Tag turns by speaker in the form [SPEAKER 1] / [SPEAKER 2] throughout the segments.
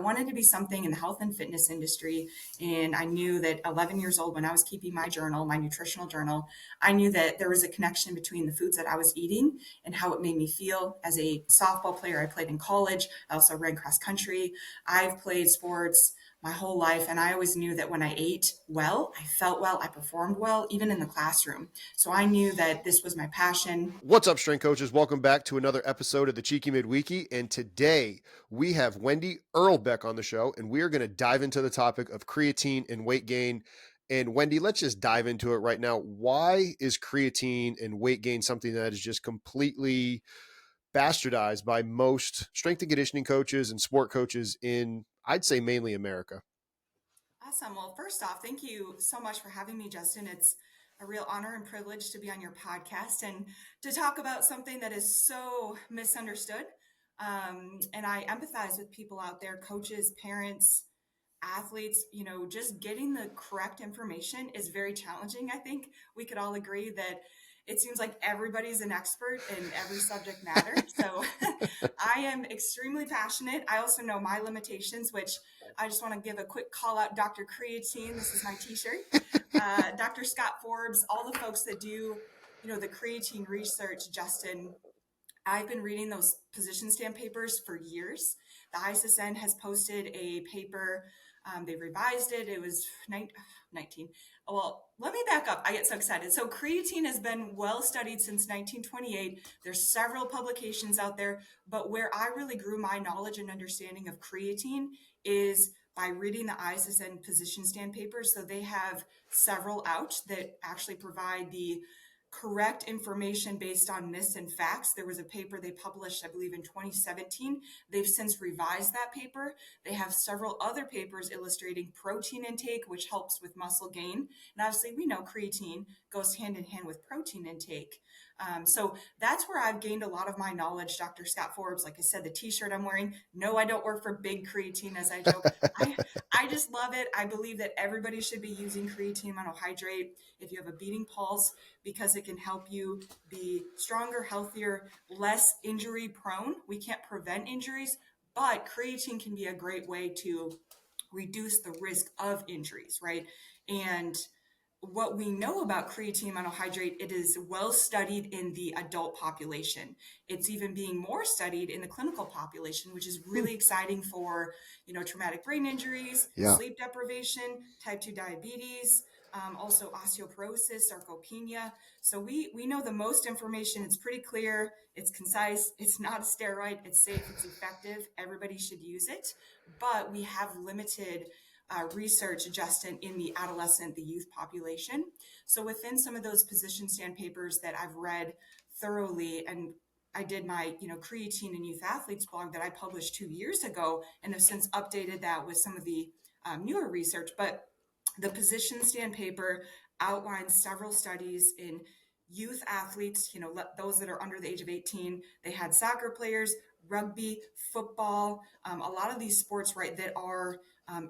[SPEAKER 1] wanted to be something in the health and fitness industry. And I knew that 11 years old, when I was keeping my journal, my nutritional journal, I knew that there was a connection between the foods that I was eating and how it made me feel. As a softball player, I played in college. I also ran cross country. I've played sports my whole life. And I always knew that when I ate well, I felt well, I performed well, even in the classroom. So I knew that this was my passion.
[SPEAKER 2] What's up, strength coaches? Welcome back to another episode of the Cheeky Midweeky. And today we have Wendi Irlbeck on the show, and we are going to dive into the topic of creatine and weight gain. And Wendi, let's just dive into it right now. Why is creatine and weight gain something that is just completely bastardized by most strength and conditioning coaches and sport coaches in, I'd say, mainly America?
[SPEAKER 1] Awesome. Well, first off, thank you so much for having me, Justin. It's a real honor and privilege to be on your podcast and to talk about something that is so misunderstood. And I empathize with people out there, coaches, parents, athletes. Just getting the correct information is very challenging. I think we could all agree that it seems like everybody's an expert in every subject matter. So I am extremely passionate. I also know my limitations, which I just want to give a quick call out. Dr. Creatine, this is my t-shirt. Dr. Scott Forbes, all the folks that do, the creatine research, Justin, I've been reading those position stand papers for years. The ISSN has posted a paper. They revised it. It was 19. Well, let me back up. I get so excited. So creatine has been well studied since 1928. There's several publications out there, but where I really grew my knowledge and understanding of creatine is by reading the ISSN position stand papers. So they have several out that actually provide the correct information based on myths and facts. There was a paper they published, I believe, in 2017. They've since revised that paper. They have several other papers illustrating protein intake, which helps with muscle gain. And obviously, we know creatine goes hand in hand with protein intake. So that's where I've gained a lot of my knowledge. Dr. Scott Forbes, like I said, the t-shirt I'm wearing, no, I don't work for big creatine, as I joke. I just love it. I believe that everybody should be using creatine monohydrate if you have a beating pulse, because it can help you be stronger, healthier, less injury prone. We can't prevent injuries, but creatine can be a great way to reduce the risk of injuries, right? And what we know about creatine monohydrate, it is well studied in the adult population. It's even being more studied in the clinical population, which is really exciting for, traumatic brain injuries, sleep deprivation, type 2 diabetes, also osteoporosis, sarcopenia. So we know the most information. It's pretty clear. It's concise. It's not a steroid. It's safe. It's effective. Everybody should use it. But we have limited research, Justin, in the adolescent, the youth population. So within some of those position stand papers that I've read thoroughly, and I did my, creatine and youth athletes blog that I published 2 years ago, and have since updated that with some of the newer research. But the position stand paper outlines several studies in youth athletes, those that are under the age of 18. They had soccer players, rugby, football, a lot of these sports, right, that are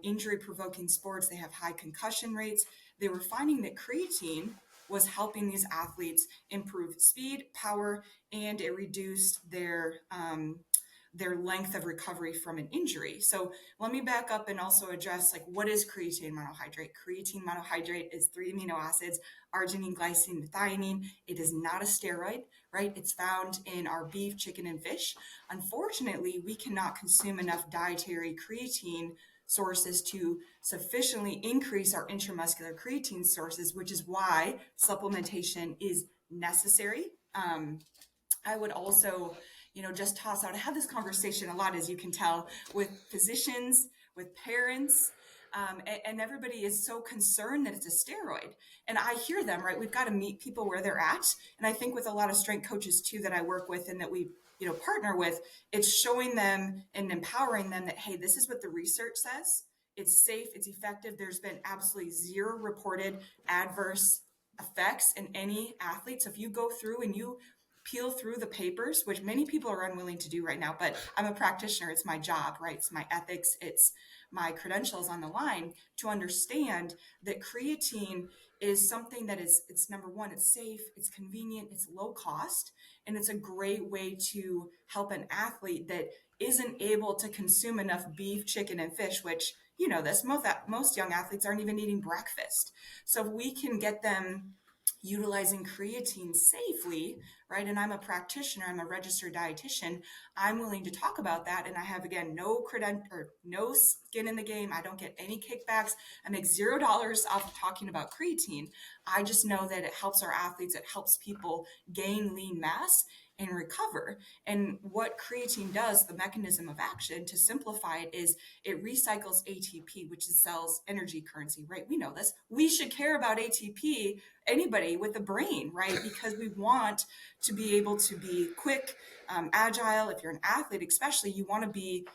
[SPEAKER 1] injury-provoking sports. They have high concussion rates. They were finding that creatine was helping these athletes improve speed, power, and it reduced their length of recovery from an injury. So let me back up and also address, what is creatine monohydrate? Creatine monohydrate is 3 amino acids, arginine, glycine, methionine. It is not a steroid, right? It's found in our beef, chicken, and fish. Unfortunately, we cannot consume enough dietary creatine sources to sufficiently increase our intramuscular creatine sources, which is why supplementation is necessary. I would also, just toss out, I have this conversation a lot, as you can tell, with physicians, with parents, and everybody is so concerned that it's a steroid. And I hear them, right? We've got to meet people where they're at. And I think with a lot of strength coaches too, that I work with and that we, partner with, it's showing them and empowering them that, hey, this is what the research says. It's safe, it's effective. There's been absolutely zero reported adverse effects in any athlete. So if you go through and you peel through the papers, which many people are unwilling to do right now, but I'm a practitioner. It's my job, right? It's my ethics. It's my credentials on the line to understand that creatine is something that is, it's number one, it's safe, it's convenient, it's low cost, and it's a great way to help an athlete that isn't able to consume enough beef, chicken, and fish, which you know this, most young athletes aren't even eating breakfast. So if we can get them utilizing creatine safely, right? And I'm a practitioner, I'm a registered dietitian. I'm willing to talk about that. And I have, again, no skin in the game. I don't get any kickbacks. I make $0 off of talking about creatine. I just know that it helps our athletes, it helps people gain lean mass and recover. And what creatine does, the mechanism of action to simplify it, is it recycles ATP, which is cells' energy currency, right? We know this. We should care about ATP, anybody with a brain, right? Because we want to be able to be quick, agile. If you're an athlete, especially, you want to be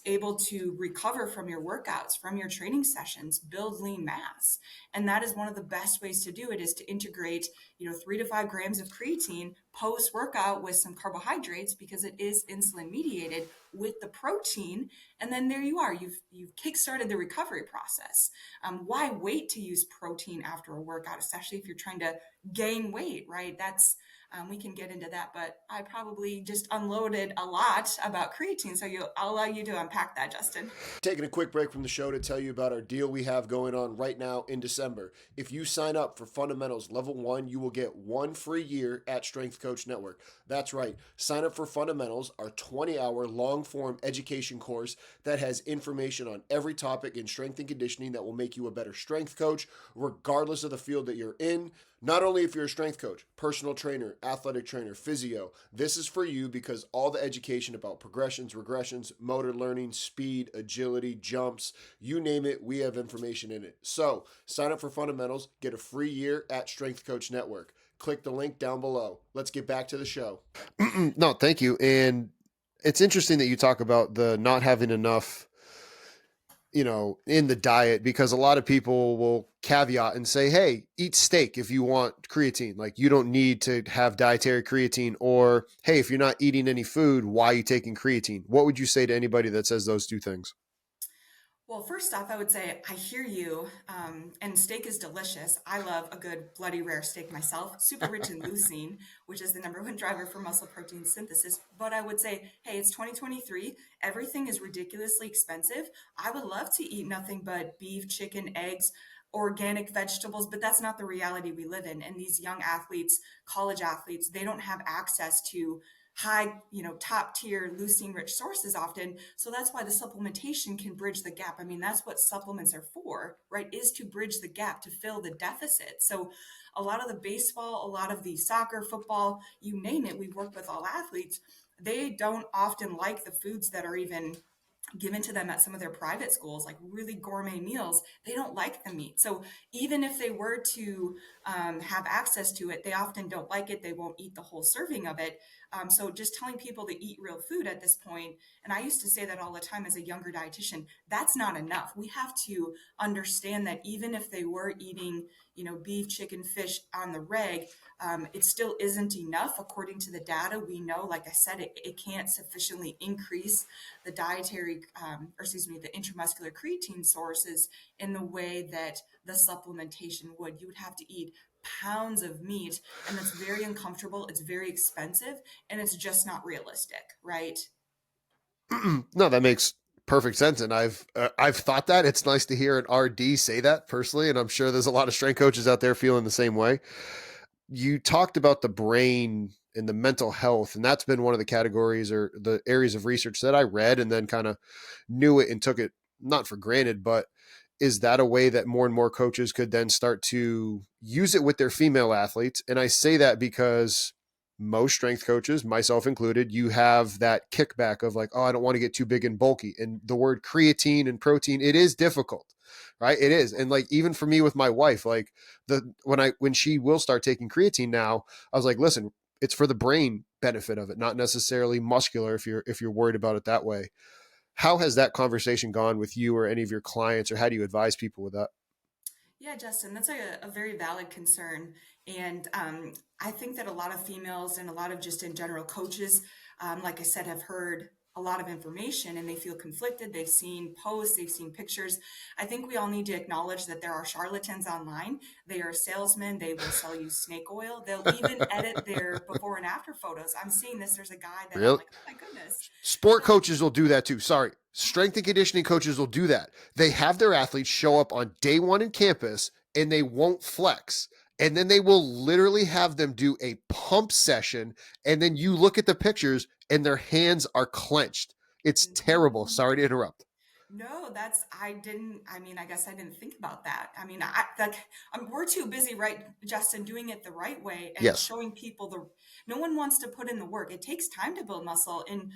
[SPEAKER 1] able to recover from your workouts, from your training sessions, build lean mass. And that is one of the best ways to do it, is to integrate, 3 to 5 grams of creatine post workout with some carbohydrates, because it is insulin mediated, with the protein. And then there you are. You've kickstarted the recovery process. Why wait to use protein after a workout, especially if you're trying to gain weight, right? We can get into that, but I probably just unloaded a lot about creatine. So I'll allow you to unpack that, Justin.
[SPEAKER 2] Taking a quick break from the show to tell you about our deal we have going on right now in December. If you sign up for Fundamentals Level 1, you will get 1 free year at Strength Coach Network. That's right. Sign up for Fundamentals, our 20-hour long-form education course that has information on every topic in strength and conditioning that will make you a better strength coach, regardless of the field that you're in. Not only if you're a strength coach, personal trainer, athletic trainer, physio, this is for you, because all the education about progressions, regressions, motor learning, speed, agility, jumps, you name it, we have information in it. So sign up for Fundamentals, get a free year at Strength Coach Network. Click the link down below. Let's get back to the show. No, thank you. And it's interesting that you talk about the not having enough, in the diet, because a lot of people will caveat and say, hey, eat steak if you want creatine. Like, you don't need to have dietary creatine. Or, hey, if you're not eating any food, why are you taking creatine? What would you say to anybody that says those two things?
[SPEAKER 1] Well, first off, I would say I hear you, and steak is delicious. I love a good bloody rare steak myself, super rich in leucine, which is the number one driver for muscle protein synthesis. But I would say, hey, it's 2023. Everything is ridiculously expensive. I would love to eat nothing but beef, chicken, eggs, organic vegetables, but that's not the reality we live in. And these young athletes, college athletes, they don't have access to high, top tier leucine rich sources often. So that's why the supplementation can bridge the gap. I mean, that's what supplements are for, right? Is to bridge the gap, to fill the deficit. So a lot of the baseball, a lot of the soccer, football, you name it, we work with all athletes. They don't often like the foods that are even given to them at some of their private schools, like really gourmet meals. They don't like the meat. So even if they were to have access to it, they often don't like it. They won't eat the whole serving of it. So just telling people to eat real food at this point, and I used to say that all the time as a younger dietitian, that's not enough. We have to understand that even if they were eating, beef, chicken, fish on the reg, it still isn't enough. According to the data, we know, like I said, it can't sufficiently increase the the intramuscular creatine sources in the way that the supplementation would. You would have to eat pounds of meat, and that's very uncomfortable. It's very expensive, and it's just not realistic, right?
[SPEAKER 2] No, that makes perfect sense. And I've thought that. It's nice to hear an RD say that personally. And I'm sure there's a lot of strength coaches out there feeling the same way. You talked about the brain and the mental health, and that's been one of the categories or the areas of research that I read and then kind of knew it and took it not for granted. But is that a way that more and more coaches could then start to use it with their female athletes? And I say that because most strength coaches, myself included, you have that kickback of like, oh, I don't want to get too big and bulky. And the word creatine and protein, it is difficult, right? It is. And like, even for me with my wife, like when she will start taking creatine now, I was like, listen, it's for the brain benefit of it, not necessarily muscular if you're worried about it that way. How has that conversation gone with you or any of your clients, or how do you advise people with that?
[SPEAKER 1] Yeah, Justin, that's a very valid concern. And I think that a lot of females and a lot of just in general coaches, like I said, have heard a lot of information and they feel conflicted. They've seen posts, they've seen pictures. I think we all need to acknowledge that there are charlatans online. They are salesmen. They will sell you snake oil. They'll even edit their before and after photos. I'm seeing this. There's a guy that I'm
[SPEAKER 2] Really?
[SPEAKER 1] like, oh my goodness.
[SPEAKER 2] Sport
[SPEAKER 1] So
[SPEAKER 2] coaches will do that too. Sorry. Strength and conditioning coaches will do that. They have their athletes show up on day one in campus and they won't flex. And then they will literally have them do a pump session. And then you look at the pictures and their hands are clenched. It's terrible.
[SPEAKER 1] mhm.
[SPEAKER 2] Sorry to interrupt.
[SPEAKER 1] No, I mean, I guess I didn't think about that. I mean, we're too busy, right, Justin, doing it the right way and
[SPEAKER 2] Yes.
[SPEAKER 1] showing people no one wants to put in the work. It takes time to build muscle and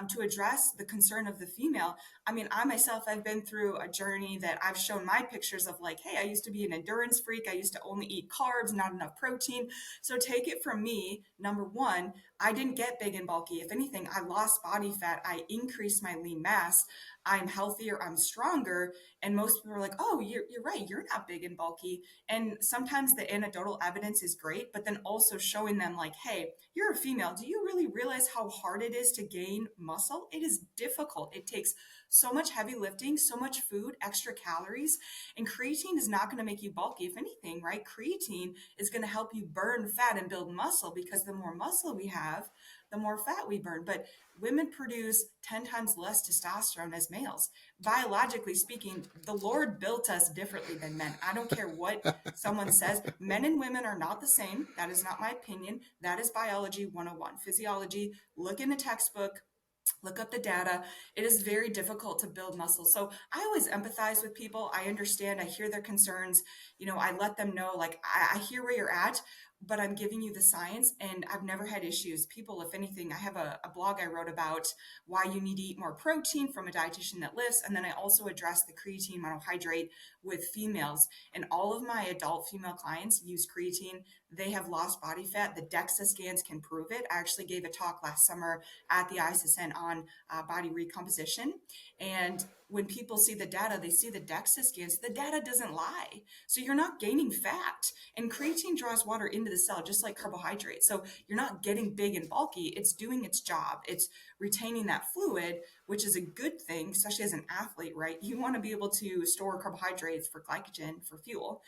[SPEAKER 1] to address the concern of the female. I mean, I myself, I've been through a journey that I've shown my pictures of like, hey, I used to be an endurance freak. I used to only eat carbs, not enough protein. So take it from me. Number one, I didn't get big and bulky. If anything, I lost body fat. I increased my lean mass. I'm healthier, I'm stronger. And most people are like, oh, you're right, you're not big and bulky. And sometimes the anecdotal evidence is great, but then also showing them, like, hey, you're a female. Do you really realize how hard it is to gain muscle? It is difficult. It takes so much heavy lifting, so much food, extra calories. And creatine is not going to make you bulky. If anything, right? Creatine is going to help you burn fat and build muscle because the more muscle we have, the more fat we burn. But women produce 10 times less testosterone as males. Biologically speaking, the Lord built us differently than men. I don't care what someone says. Men and women are not the same. That is not my opinion. That is biology 101. Physiology, look in the textbook, look up the data. It is very difficult to build muscle. So I always empathize with people. I understand. I hear their concerns. I let them know, like, I hear where you're at, but I'm giving you the science and I've never had issues. People, if anything, I have a blog I wrote about why you need to eat more protein from a dietitian that lifts. And then I also address the creatine monohydrate with females. And all of my adult female clients use creatine. They have lost body fat. The DEXA scans can prove it. I actually gave a talk last summer at the ISSN on body recomposition. And when people see the data, they see the DEXA scans. The data doesn't lie. So you're not gaining fat. And creatine draws water into the cell, just like carbohydrates. So you're not getting big and bulky. It's doing its job. It's retaining that fluid, which is a good thing, especially as an athlete, right? You want to be able to store carbohydrates for glycogen, for fuel.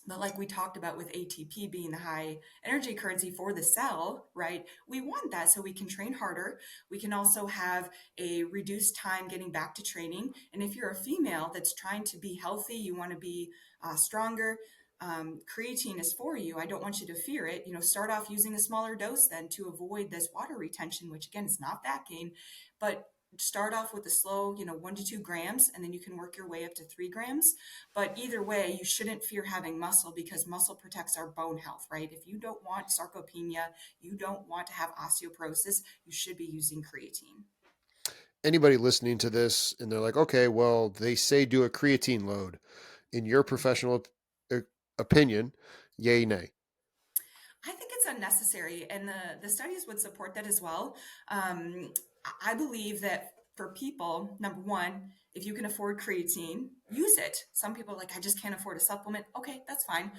[SPEAKER 1] But like we talked about with ATP being the high energy currency for the cell, right? We want that so we can train harder. We can also have a reduced time getting back to training. And if you're a female that's trying to be healthy, you want to be stronger, creatine is for you. I don't want you to fear it. Start off using a smaller dose then to avoid this water retention, which again is not fat gain, but start off with a slow, 1 to 2 grams, and then you can work your way up to 3 grams. But either way, you shouldn't fear having muscle because muscle protects our bone health, right? If you don't want sarcopenia, you don't want to have osteoporosis, you should be using creatine.
[SPEAKER 2] Anybody listening to this and they're like, okay, well, they say do a creatine load. In your professional opinion, yay, nay?
[SPEAKER 1] I think it's unnecessary, and the studies would support that as well. I believe that for people, number one, if you can afford creatine, use it. Some people are like, I just can't afford a supplement. Okay, that's fine.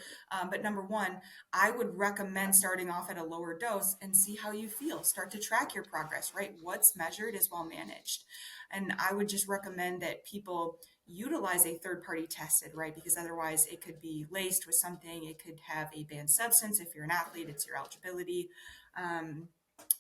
[SPEAKER 1] But number one, I would recommend starting off at a lower dose and see how you feel. Start to track your progress, right? What's measured is well managed. And I would just recommend that people utilize a third party tested, right? Because otherwise it could be laced with something, it could have a banned substance. If you're an athlete, it's your eligibility. Um,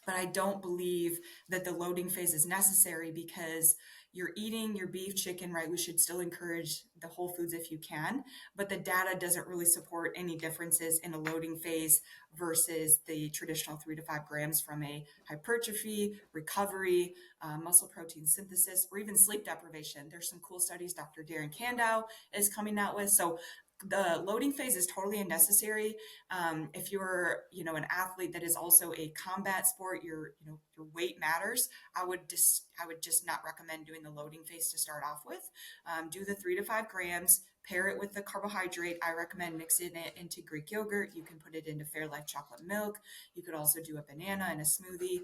[SPEAKER 1] but I don't believe that the loading phase is necessary because you're eating your beef, chicken, right? We should still encourage the whole foods if you can, but the data doesn't really support any differences in a loading phase versus the traditional 3 to 5 grams from a hypertrophy, recovery, muscle protein synthesis, or even sleep deprivation. There's some cool studies Dr. Darren Kandow is coming out with. So the loading phase is totally unnecessary. If you're, an athlete that is also a combat sport, your weight matters. I would just not recommend doing the loading phase to start off with. Do the 3 to 5 grams, pair it with the carbohydrate. I recommend mixing it into Greek yogurt. You can put it into Fairlife chocolate milk. You could also do a banana in a smoothie.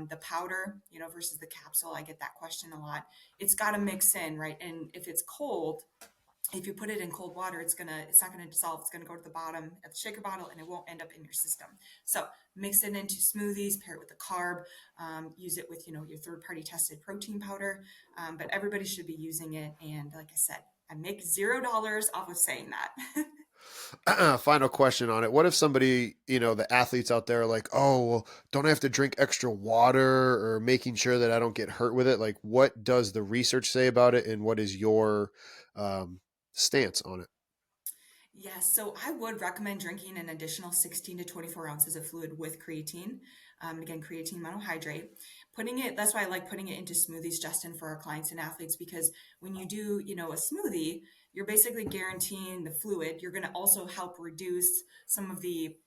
[SPEAKER 1] The powder, versus the capsule. I get that question a lot. It's got to mix in, right? And if it's cold, if you put it in cold water, it's not gonna dissolve. It's gonna go to the bottom of the shaker bottle, and it won't end up in your system. So mix it into smoothies, pair it with a carb, use it with your third party tested protein powder. But everybody should be using it. And like I said, I make $0 off of saying that.
[SPEAKER 2] Final question on it. What if somebody, the athletes out there are like, oh, well, don't I have to drink extra water, or making sure that I don't get hurt with it? Like, what does the research say about it? And what is your um, stance on it?
[SPEAKER 1] Yes, so I would recommend drinking an additional 16 to 24 ounces of fluid with creatine. Again, creatine monohydrate. That's why I like putting it into smoothies, Justin, for our clients and athletes, because when you do, a smoothie, you're basically guaranteeing the fluid. You're going to also help reduce some of the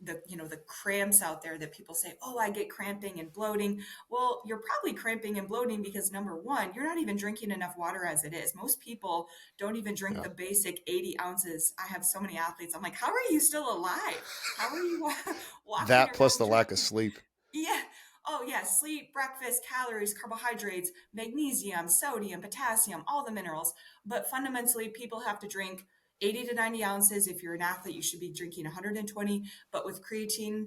[SPEAKER 1] cramps out there that people say, oh, I get cramping and bloating. Well, you're probably cramping and bloating because number one, you're not even drinking enough water as it is. Most people don't even drink
[SPEAKER 2] Yeah.
[SPEAKER 1] the basic 80 ounces. I have so many athletes. I'm like, how are you still alive? How are you walking
[SPEAKER 2] That plus
[SPEAKER 1] around
[SPEAKER 2] the lack of
[SPEAKER 1] drinking?
[SPEAKER 2] sleep.
[SPEAKER 1] Yeah. Oh, yeah. Sleep, breakfast, calories, carbohydrates, magnesium, sodium, potassium, all the minerals. But fundamentally, people have to drink 80 to 90 ounces. If you're an athlete, you should be drinking 120. But with creatine,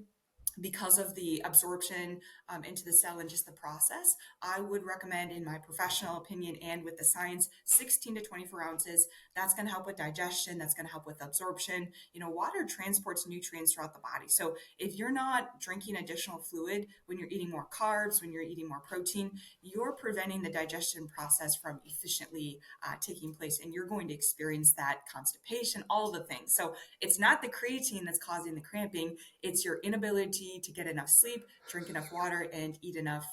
[SPEAKER 1] because of the absorption into the cell and just the process, I would recommend, in my professional opinion and with the science, 16 to 24 ounces. That's going to help with digestion. That's going to help with absorption. Water transports nutrients throughout the body. So if you're not drinking additional fluid when you're eating more carbs, when you're eating more protein, you're preventing the digestion process from efficiently taking place. And you're going to experience that constipation, all the things. So it's not the creatine that's causing the cramping. It's your inability to get enough sleep, drink enough water, and eat enough,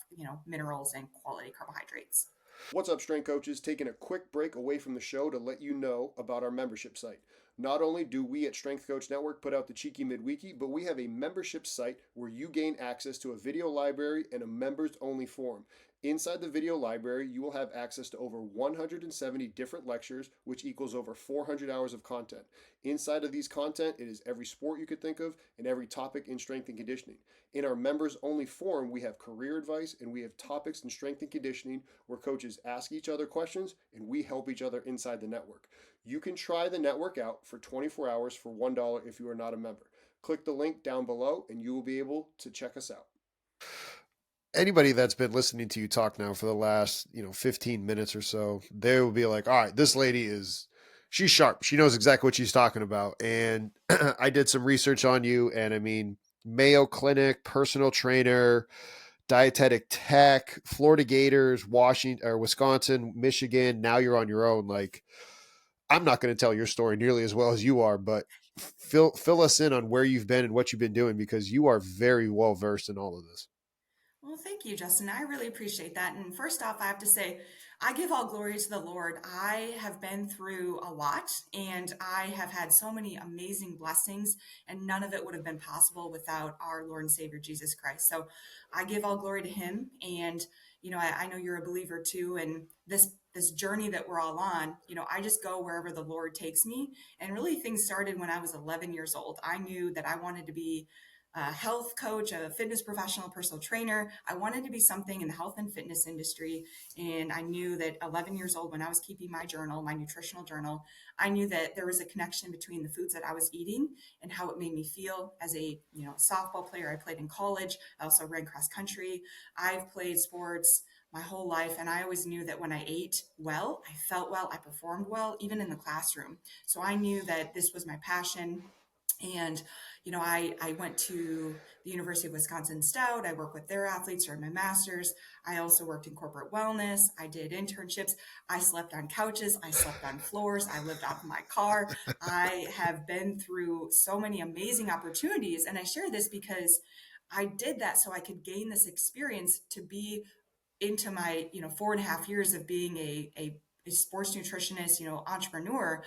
[SPEAKER 1] minerals and quality carbohydrates.
[SPEAKER 2] What's up, strength coaches? Taking a quick break away from the show to let you know about our membership site. Not only do we at Strength Coach Network put out the Cheeky Midweeky, but we have a membership site where you gain access to a video library and a members only forum. Inside the video library, you will have access to over 170 different lectures, which equals over 400 hours of content. Inside of these content, it is every sport you could think of and every topic in strength and conditioning. In our members only forum, we have career advice and we have topics in strength and conditioning where coaches ask each other questions and we help each other inside the network. You can try the network out for 24 hours for $1 if you are not a member. Click the link down below and you will be able to check us out. Anybody that's been listening to you talk now for the last 15 minutes or so, they will be like, all right, this lady she's sharp, she knows exactly what she's talking about. And I did some research on you, and I mean, Mayo Clinic, personal trainer, dietetic tech, Florida Gators, Washington or Wisconsin, Michigan. Now you're on your own. Like, I'm not going to tell your story nearly as well as you are, but fill us in on where you've been and what you've been doing, because you are very well versed in all of this.
[SPEAKER 1] Well, thank you, Justin. I really appreciate that. And first off, I have to say, I give all glory to the Lord. I have been through a lot and I have had so many amazing blessings, and none of it would have been possible without our Lord and Savior Jesus Christ. So I give all glory to Him. And, I know you're a believer too. And this journey that we're all on, I just go wherever the Lord takes me. And really, things started when I was 11 years old. I knew that I wanted to be a health coach, a fitness professional, personal trainer. I wanted to be something in the health and fitness industry. And I knew that 11 years old, when I was keeping my journal, my nutritional journal, I knew that there was a connection between the foods that I was eating and how it made me feel. As a softball player, I played in college. I also ran cross country. I've played sports my whole life. And I always knew that when I ate well, I felt well, I performed well, even in the classroom. So I knew that this was my passion. And, I went to the University of Wisconsin Stout. I worked with their athletes during my master's. I also worked in corporate wellness. I did internships. I slept on couches. I slept on floors. I lived out of my car. I have been through so many amazing opportunities. And I share this because I did that so I could gain this experience to be into my 4.5 years of being a sports nutritionist, entrepreneur.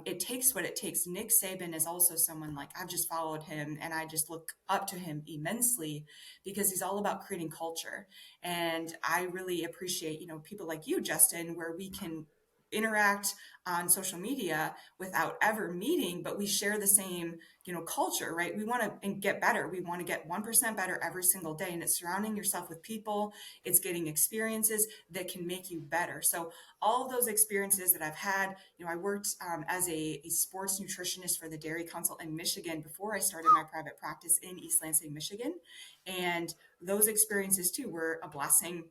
[SPEAKER 1] It takes what it takes. Nick Saban is also someone, like, I've just followed him and I just look up to him immensely because he's all about creating culture. And I really appreciate, people like you, Justin, where we can interact on social media without ever meeting, but we share the same, culture, right? We want to get better. We want to get 1% better every single day. And it's surrounding yourself with people, it's getting experiences that can make you better. So all of those experiences that I've had, I worked as a sports nutritionist for the Dairy Council in Michigan before I started my private practice in East Lansing, Michigan. And those experiences too were a blessing.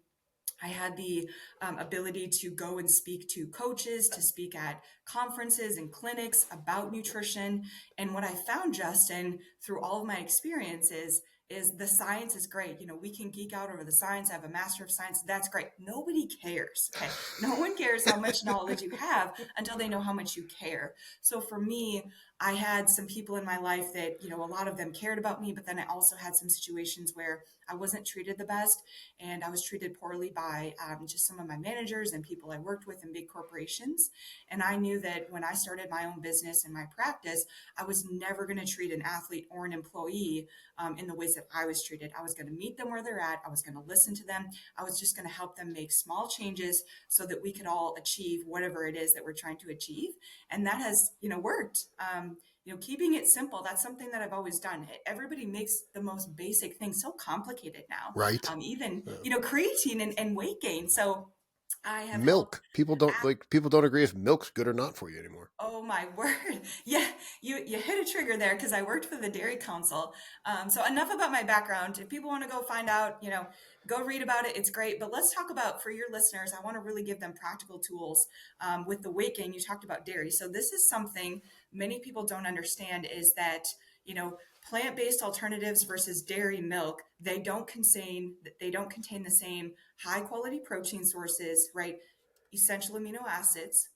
[SPEAKER 1] I had the ability to go and speak to coaches, to speak at conferences and clinics about nutrition. And what I found, Justin, through all of my experiences is the science is great. We can geek out over the science. I have a master of science. That's great. Nobody cares. Okay. No one cares how much knowledge you have until they know how much you care. So for me, I had some people in my life that, a lot of them cared about me, but then I also had some situations where I wasn't treated the best and I was treated poorly by just some of my managers and people I worked with in big corporations. And I knew that when I started my own business and my practice, I was never going to treat an athlete or an employee in the ways that I was treated. I was going to meet them where they're at. I was going to listen to them. I was just going to help them make small changes so that we could all achieve whatever it is that we're trying to achieve. And that has, worked. Keeping it simple, that's something that I've always done. Everybody makes the most basic things so complicated now.
[SPEAKER 2] Right.
[SPEAKER 1] Even, creatine and weight gain. So I have helped.
[SPEAKER 2] Milk. People don't agree if milk's good or not for you anymore.
[SPEAKER 1] Oh my word. Yeah, you hit a trigger there because I worked for the Dairy Council. So enough about my background. If people want to go find out, go read about it. It's great. But let's talk about, for your listeners, I want to really give them practical tools with the weight gain. You talked about dairy. So this is something many people don't understand is that, plant-based alternatives versus dairy milk, they don't contain the same high quality protein sources, right? Essential amino acids,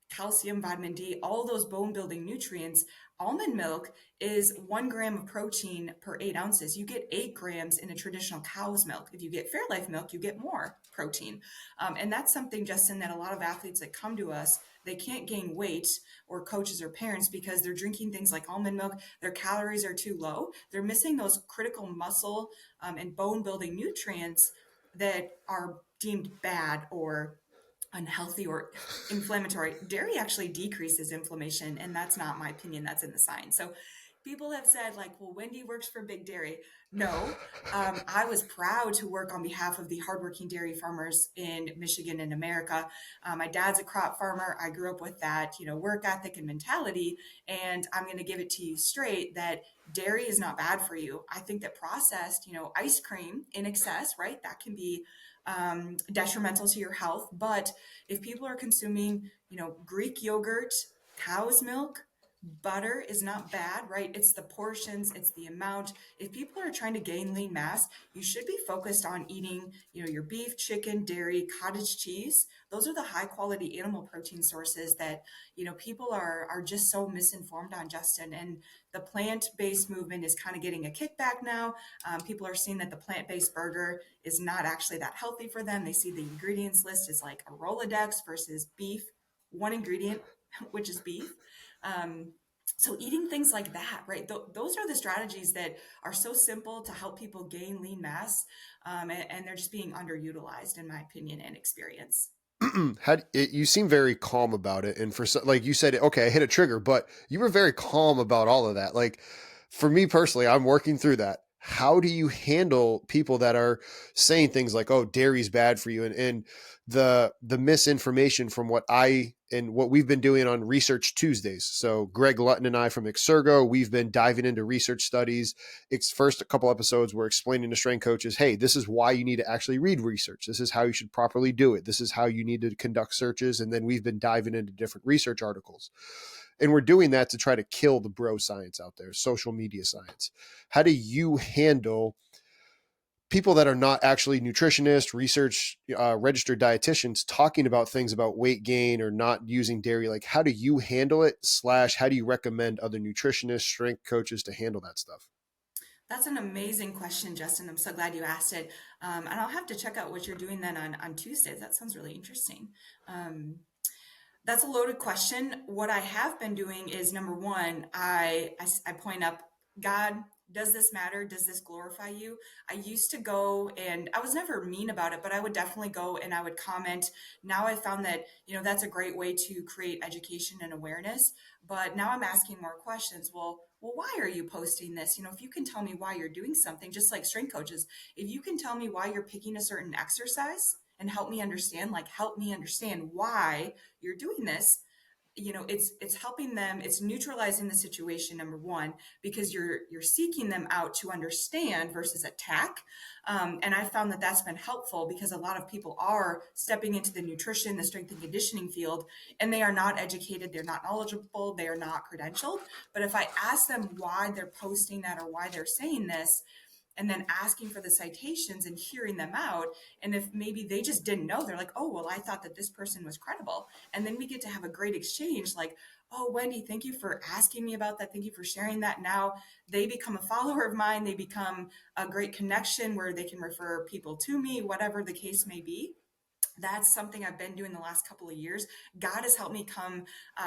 [SPEAKER 1] calcium, vitamin D, all those bone building nutrients. Almond milk is 1 gram of protein per 8 ounces. You get 8 grams in a traditional cow's milk. If you get Fairlife milk, you get more protein. And that's something, Justin, that a lot of athletes that come to us, they can't gain weight, or coaches or parents, because they're drinking things like almond milk. Their calories are too low. They're missing those critical muscle and bone building nutrients that are deemed bad or unhealthy or inflammatory. Dairy actually decreases inflammation, and that's not my opinion. That's in the science. So people have said, like, well, Wendi works for Big Dairy. No, I was proud to work on behalf of the hardworking dairy farmers in Michigan and America. My dad's a crop farmer. I grew up with that, work ethic and mentality. And I'm going to give it to you straight that dairy is not bad for you. I think that processed, ice cream in excess, right? That can be detrimental to your health. But if people are consuming, Greek yogurt, cow's milk, butter is not bad, right? It's the portions, it's the amount. If people are trying to gain lean mass, you should be focused on eating, your beef, chicken, dairy, cottage cheese. Those are the high quality animal protein sources that, people are just so misinformed on, Justin. And the plant-based movement is kind of getting a kickback now. People are seeing that the plant-based burger is not actually that healthy for them. They see the ingredients list as like a Rolodex versus beef, one ingredient, which is beef. So eating things like that, right? Those are the strategies that are so simple to help people gain lean mass, and they're just being underutilized, in my opinion and experience.
[SPEAKER 2] You seem very calm about it, and like you said, okay, I hit a trigger, but you were very calm about all of that. Like for me personally, I'm working through that. How do you handle people that are saying things like, "Oh, dairy's bad for you," and the misinformation from what we've been doing on Research Tuesdays. So Greg Lutton and I from Exergo, we've been diving into research studies. It's first a couple episodes we're explaining to strength coaches, hey, this is why you need to actually read research. This is how you should properly do it. This is how you need to conduct searches. And then we've been diving into different research articles. And we're doing that to try to kill the bro science out there, social media science. How do you handle people that are not actually nutritionists, research registered dietitians talking about things about weight gain or not using dairy? Like, how do you handle it? / how do you recommend other nutritionists, strength coaches to handle that stuff?
[SPEAKER 1] That's an amazing question, Justin. I'm so glad you asked it. And I'll have to check out what you're doing then on Tuesdays. That sounds really interesting. Um, That's a loaded question. What I have been doing is, number one, I point up God, Does this matter? Does this glorify you? I used to go, and I was never mean about it, but I would definitely go and I would comment. Now I found that, that's a great way to create education and awareness. But now I'm asking more questions. Well, why are you posting this? If you can tell me why you're doing something, just like strength coaches, if you can tell me why you're picking a certain exercise and help me understand why you're doing this, it's helping them, it's neutralizing the situation, number one, because you're seeking them out to understand versus attack. And I found that that's been helpful because a lot of people are stepping into the nutrition, the strength and conditioning field, and they are not educated, they're not knowledgeable, they are not credentialed. But if I ask them why they're posting that or why they're saying this, and then asking for the citations and hearing them out. And if maybe they just didn't know, they're like, oh, well, I thought that this person was credible. And then we get to have a great exchange like, oh, Wendi, thank you for asking me about that. Thank you for sharing that. Now they become a follower of mine. They become a great connection where they can refer people to me, whatever the case may be. That's something I've been doing the last couple of years. God has helped me come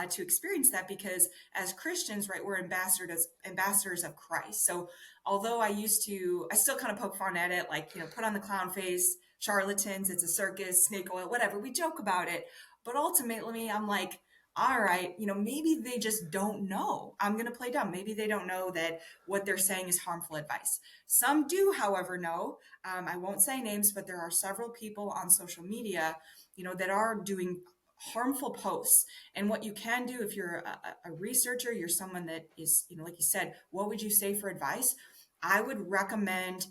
[SPEAKER 1] to experience that because as Christians, right, we're ambassadors of Christ. So although I still kind of poke fun at it, like, put on the clown face, charlatans, it's a circus, snake oil, whatever. We joke about it. But ultimately, I'm like, all right, maybe they just don't know. I'm going to play dumb. Maybe they don't know that what they're saying is harmful advice. Some do, however, know. I won't say names, but there are several people on social media, that are doing harmful posts. And what you can do if you're a researcher, you're someone that is, like you said, what would you say for advice? I would recommend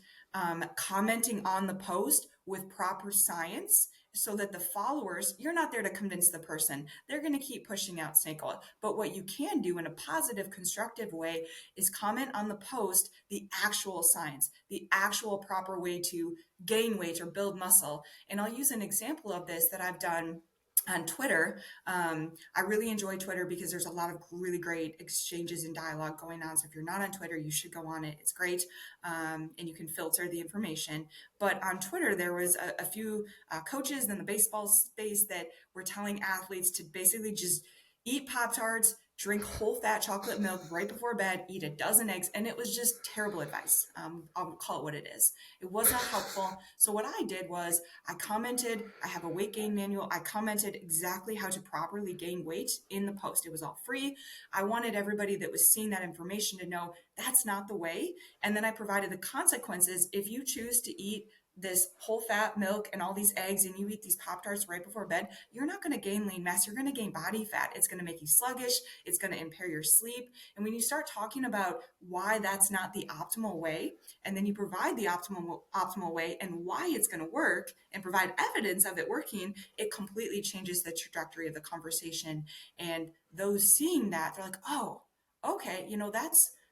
[SPEAKER 1] commenting on the post with proper science so that the followers, you're not there to convince the person. They're going to keep pushing out snake oil. But what you can do in a positive, constructive way is comment on the post the actual science, the actual proper way to gain weight or build muscle. And I'll use an example of this that I've done on Twitter. I really enjoy Twitter because there's a lot of really great exchanges and dialogue going on. So if you're not on Twitter, you should go on it. It's great. And you can filter the information. But on Twitter, there was a few coaches in the baseball space that were telling athletes to basically just eat Pop-Tarts, drink whole fat chocolate milk right before bed, eat a dozen eggs. And it was just terrible advice. I'll call it what it is. It was not helpful. So what I did was I commented, I have a weight gain manual. I commented exactly how to properly gain weight in the post. It was all free. I wanted everybody that was seeing that information to know that's not the way. And then I provided the consequences. If you choose to eat this whole fat milk and all these eggs and you eat these Pop-Tarts right before bed, you're not going to gain lean mass. You're going to gain body fat. It's going to make you sluggish. It's going to impair your sleep. And when you start talking about why that's not the optimal way, and then you provide the optimal way and why it's going to work and provide evidence of it working, it completely changes the trajectory of the conversation. And those seeing that, they're like, oh, okay,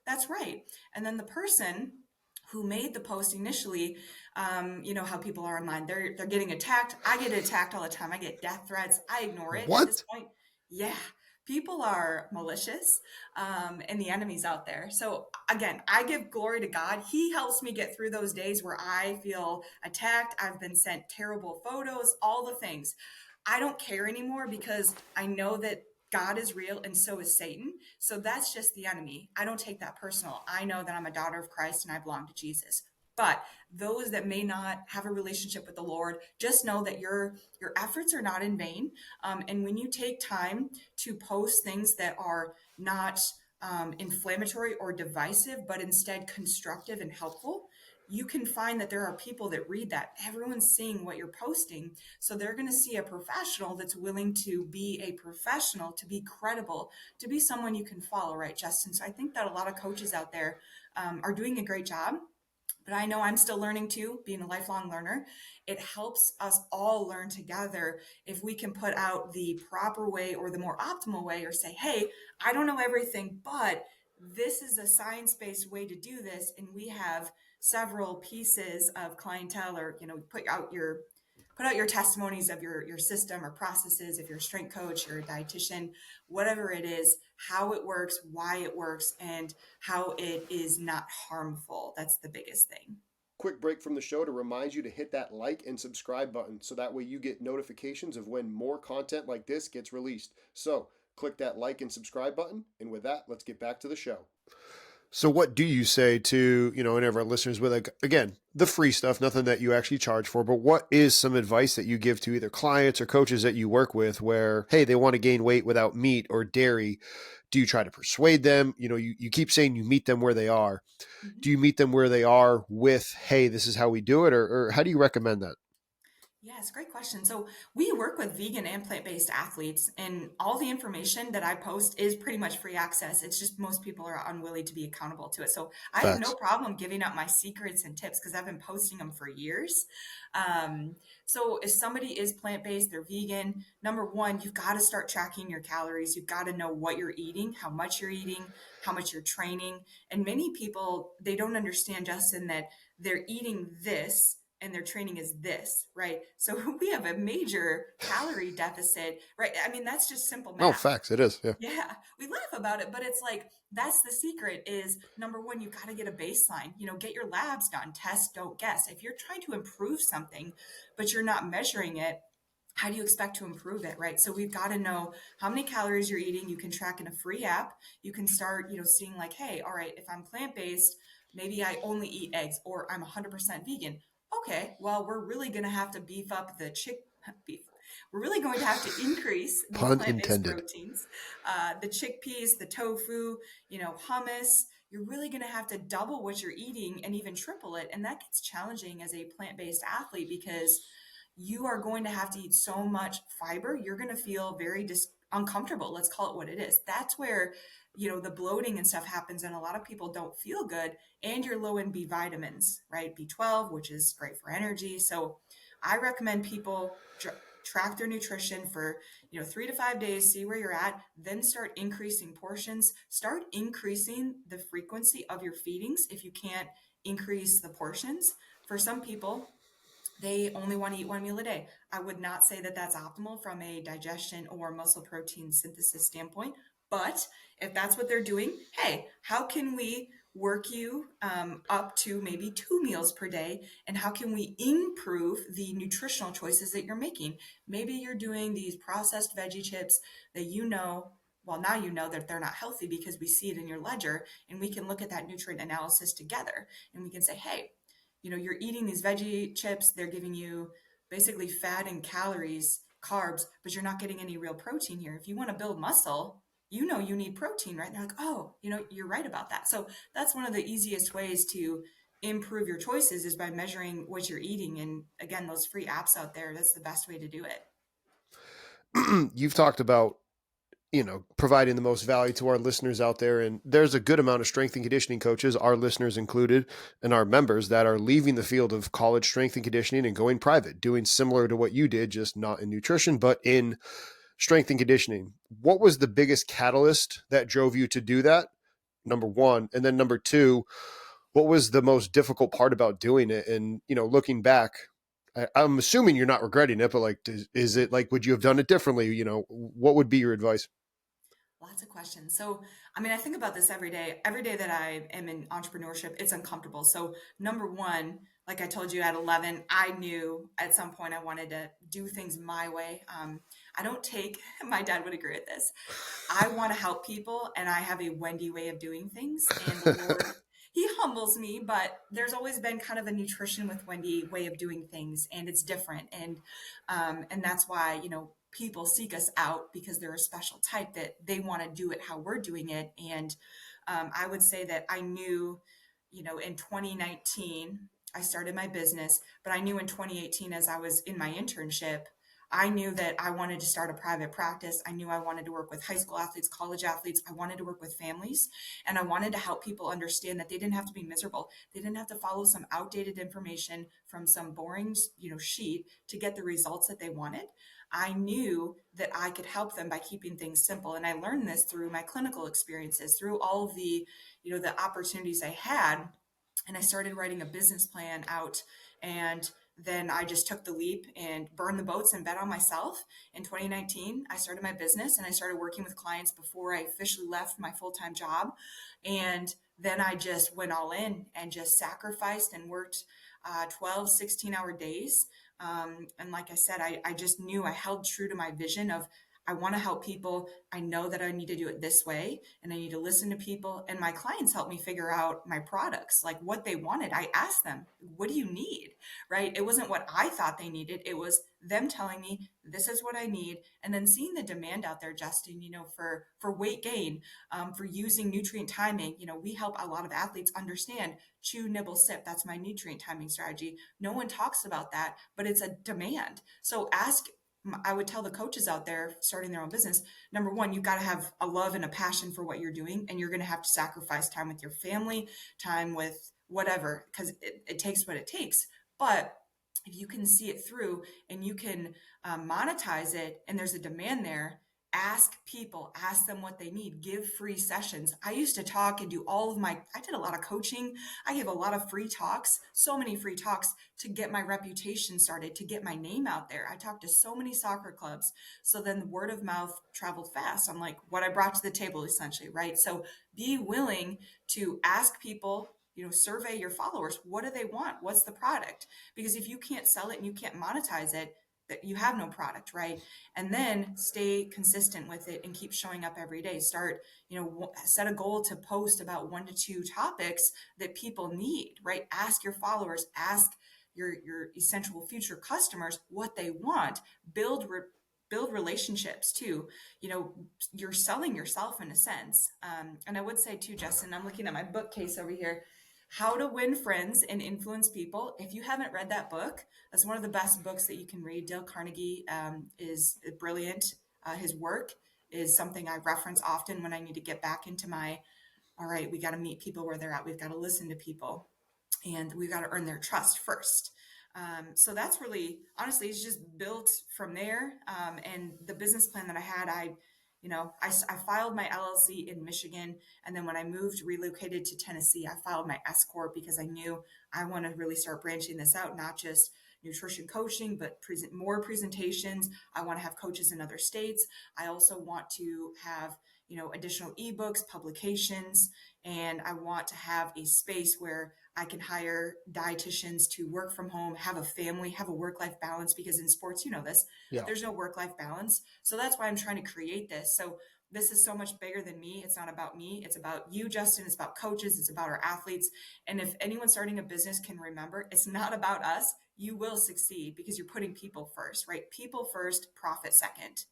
[SPEAKER 1] that's right. And then the person who made the post initially, how people are online, they're getting attacked. I get attacked all the time. I get death threats. I ignore it at this
[SPEAKER 2] What?
[SPEAKER 1] point. Yeah, people are malicious, and the enemy's out there. So again, I give glory to God. He helps me get through those days where I feel attacked. I've been sent terrible photos, all the things. I don't care anymore because I know that God is real and so is Satan. So that's just the enemy. I don't take that personal. I know that I'm a daughter of Christ and I belong to Jesus. But those that may not have a relationship with the Lord, just know that your efforts are not in vain. And when you take time to post things that are not inflammatory or divisive, but instead constructive and helpful, you can find that there are people that read that. Everyone's seeing what you're posting. So they're going to see a professional that's willing to be a professional, to be credible, to be someone you can follow, right, Justin? So I think that a lot of coaches out there are doing a great job. But I know I'm still learning too, being a lifelong learner. It helps us all learn together if we can put out the proper way or the more optimal way, or say, hey, I don't know everything, but this is a science-based way to do this. And we have several pieces of clientele, or, put out your testimonies of your system or processes. If you're a strength coach, you're a dietitian, whatever it is, how it works, why it works, and how it is not harmful. That's the biggest thing.
[SPEAKER 2] Quick break from the show to remind you to hit that like and subscribe button so that way you get notifications of when more content like this gets released. So click that like and subscribe button. And with that, let's get back to the show. So what do you say to, any of our listeners with, like, again, the free stuff, nothing that you actually charge for, but what is some advice that you give to either clients or coaches that you work with where, hey, they want to gain weight without meat or dairy? Do you try to persuade them? You keep saying you meet them where they are.
[SPEAKER 1] Mhm.
[SPEAKER 2] Do you meet them where they are with, hey, this is how we do it? Or how do you recommend that?
[SPEAKER 1] Yes, great question. So we work with vegan and plant-based athletes, and all the information that I post is pretty much free access. It's just most people are unwilling to be accountable to it. So I have no
[SPEAKER 2] Facts.
[SPEAKER 1] problem giving out my secrets and tips because I've been posting them for years. Um, so if somebody is plant-based, they're vegan, number one, you've got to start tracking your calories. You've got to know what you're eating, how much you're eating, how much you're training. And many people, they don't understand, Justin, that they're eating this and their training is this, right? So we have a major calorie deficit, right? I mean, that's just simple
[SPEAKER 2] No,
[SPEAKER 1] math.
[SPEAKER 2] facts. It is. Yeah.
[SPEAKER 1] Yeah, we laugh about it, but it's like that's the secret is number one, you got to get a baseline. Get your labs done, test, don't guess. If you're trying to improve something, but you're not measuring it, how do you expect to improve it, right? So we've got to know how many calories you're eating. You can track in a free app. You can start, seeing like, hey, all right, if I'm plant-based, maybe I only eat eggs or I'm 100% vegan. Okay, well, we're really going to have to beef up the beef. We're really going to have to increase the
[SPEAKER 2] Pun
[SPEAKER 1] plant-based
[SPEAKER 2] intended.
[SPEAKER 1] proteins, the chickpeas, the tofu, hummus. You're really going to have to double what you're eating and even triple it. And that gets challenging as a plant-based athlete because you are going to have to eat so much fiber. You're going to feel very uncomfortable. Let's call it what it is. That's where, the bloating and stuff happens. And a lot of people don't feel good. And you're low in B vitamins, right? B12, which is great for energy. So I recommend people track their nutrition for 3 to 5 days, see where you're at, then start increasing portions, start increasing the frequency of your feedings if you can't increase the portions. For some people, they only want to eat one meal a day. I would not say that that's optimal from a digestion or muscle protein synthesis standpoint. But if that's what they're doing, hey, how can we work you up to maybe 2 meals per day? And how can we improve the nutritional choices that you're making? Maybe you're doing these processed veggie chips that well, now you know that they're not healthy because we see it in your ledger and we can look at that nutrient analysis together and we can say, hey, you're eating these veggie chips, they're giving you basically fat and calories, carbs, but you're not getting any real protein here. If you want to build muscle, you need protein, right? And they're like, oh, you're right about that. So that's one of the easiest ways to improve your choices is by measuring what you're eating. And again, those free apps out there, that's the best way to do it.
[SPEAKER 2] You've talked about, providing the most value to our listeners out there. And there's a good amount of strength and conditioning coaches, our listeners included, and our members that are leaving the field of college strength and conditioning and going private, doing similar to what you did, just not in nutrition, but in strength and conditioning. What was the biggest catalyst that drove you to do that? Number one. And then number two, what was the most difficult part about doing it? And, looking back, I'm assuming you're not regretting it, but like, is it like, would you have done it differently? What would be your advice?
[SPEAKER 1] Lots of questions. So, I mean, I think about this every day. Every day that I am in entrepreneurship, it's uncomfortable. So, number one, like I told you at 11, I knew at some point I wanted to do things my way. I don't take, my dad would agree with this. I want to help people and I have a Wendy way of doing things. And the Lord, He humbles me, but there's always been kind of a nutrition with Wendy way of doing things and it's different. And that's why, people seek us out because they're a special type that they want to do it how we're doing it. And I would say that I knew, in 2019, I started my business, but I knew in 2018, as I was in my internship, I knew that I wanted to start a private practice. I knew I wanted to work with high school athletes, college athletes. I wanted to work with families and I wanted to help people understand that they didn't have to be miserable. They didn't have to follow some outdated information from some boring, sheet to get the results that they wanted. I knew that I could help them by keeping things simple. And I learned this through my clinical experiences, through all of the, the opportunities I had. And I started writing a business plan out and then I just took the leap and burned the boats and bet on myself. In 2019, I started my business and I started working with clients before I officially left my full-time job. And then I just went all in and just sacrificed and worked 12, 16-hour days. And like I said, I just knew I held true to my vision of I want to help people. I know that I need to do it this way and I need to listen to people. And my clients help me figure out my products, like what they wanted. I asked them, what do you need? Right? It wasn't what I thought they needed. It was them telling me this is what I need. And then seeing the demand out there, Justin, for weight gain, for using nutrient timing. We help a lot of athletes understand chew, nibble, sip. That's my nutrient timing strategy. No one talks about that, but it's a demand. So I would tell the coaches out there starting their own business, number one, you've got to have a love and a passion for what you're doing. And you're going to have to sacrifice time with your family, time with whatever, because it takes what it takes. But if you can see it through and you can monetize it and there's a demand there, ask them what they need, give free sessions. I used to talk and do I did a lot of coaching. I gave a lot of free talks, so many free talks to get my reputation started, to get my name out there. I talked to so many soccer clubs. So then the word of mouth traveled fast. I'm like, what I brought to the table essentially, right? So be willing to ask people, survey your followers. What do they want? What's the product? Because if you can't sell it and you can't monetize it, that you have no product, right? And then stay consistent with it and keep showing up every day. Set a goal to post about 1 to 2 topics that people need, right? Ask your followers, ask your essential future customers what they want. Build relationships too. You're selling yourself in a sense. And I would say too, Justin, I'm looking at my bookcase over here, How to Win Friends and Influence People. If you haven't read that book, that's one of the best books that you can read. Dale Carnegie is brilliant. His work is something I reference often when I need to get back into all right, we got to meet people where they're at. We've got to listen to people and we've got to earn their trust first. So that's really, honestly, it's just built from there. And the business plan that I had, I filed my LLC in Michigan. And then when I relocated to Tennessee, I filed my S Corp because I knew I want to really start branching this out, not just nutrition coaching, but more presentations. I want to have coaches in other states. I also want to have, additional ebooks, publications, and I want to have a space where I can hire dietitians to work from home, have a family, have a work-life balance, because in sports, this,
[SPEAKER 2] Yeah.
[SPEAKER 1] there's no work-life balance. So that's why I'm trying to create this. So this is so much bigger than me. It's not about me. It's about you, Justin. It's about coaches. It's about our athletes. And if anyone starting a business can remember, it's not about us. You will succeed because you're putting people first, right? People first, profit second.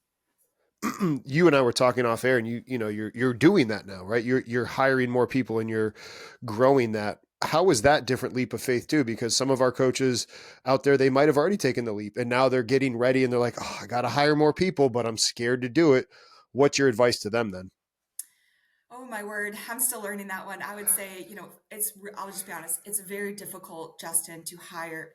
[SPEAKER 2] You and I were talking off air, and you're doing that now, right? You're hiring more people and you're growing that. How was that different leap of faith too? Because some of our coaches out there, they might have already taken the leap and now they're getting ready and they're like, oh, I got to hire more people, but I'm scared to do it. What's your advice to them then?
[SPEAKER 1] Oh my word, I'm still learning that one. I would say, I'll just be honest, it's very difficult, Justin, to hire